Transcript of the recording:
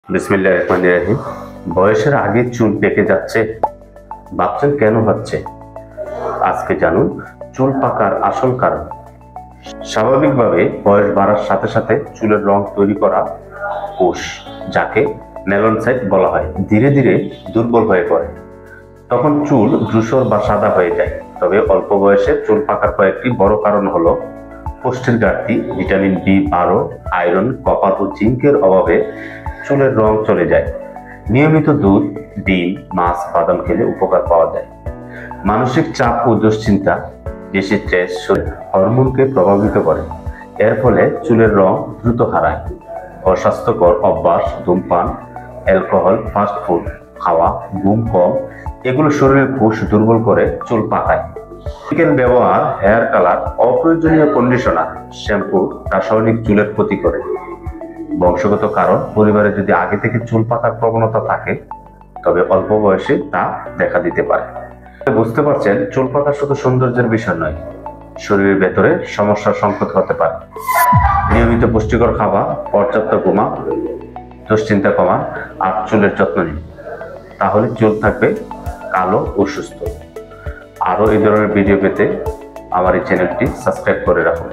বিসমিল্লাহির রহমানির রহিম। বয়সের আগে চুল পেকে যাচ্ছে, ভাবছেন কেন হচ্ছে? আজকে জানুন চুল পাকার আসল কারণ। স্বাভাবিকভাবে বয়স বাড়ার সাথে সাথে চুলের রং তৈরি করা কোষ, যাকে মেলানোসাইট বলা হয়, ধীরে ধীরে দুর্বল হয়ে পড়ে। তখন চুল ধূসর বা সাদা হয়ে যায়। তবে অল্প বয়সে চুল পাকার কয়েকটি বড় কারণ হলো পুষ্টির ঘাটতি, ভিটামিন বি12, আয়রন, কপার ও জিঙ্কের অভাবে চুলের রং চলে যায়। নিয়মিত দুধ, ডিম, মাছ, বাদাম খেলে উপকার পাওয়া যায়। মানসিক চাপ ও দুশ্চিন্তা, বেশি স্ট্রেস হরমোনকে প্রভাবিত করে, এর ফলে চুলের রং দ্রুত হারায়। অস্বাস্থ্যকর অভ্যাস, ধূমপান, অ্যালকোহল, ফাস্ট ফুড খাওয়া, ঘুম কম, এগুলো শরীরের কোষ দুর্বল করে চুল পাকায়। কেমিক্যাল ব্যবহার, হেয়ার কালার, অপ্রয়োজনীয় কন্ডিশনার, শ্যাম্পু রাসায়নিক চুলের ক্ষতি করে। বংশগত কারণ, পরিবারে যদি আগে থেকে চুল পাকার প্রবণতা থাকে তবে অল্প বয়সে তা দেখা দিতে পারে। বুঝতে পারছেন, চুল পাকা শুধু সৌন্দর্যের বিষয় নয়, শরীরের ভেতরে সমস্যার সংকেত হতে পারে। নিয়মিত পুষ্টিকর খাবার, পর্যাপ্ত ঘুমা, দুশ্চিন্তা কমা আর চুলের যত্ন নিন, তাহলে চুল থাকবে কালো ও সুস্থ। আরো এই ধরনের ভিডিও পেতে আমার এই চ্যানেলটি সাবস্ক্রাইব করে রাখুন।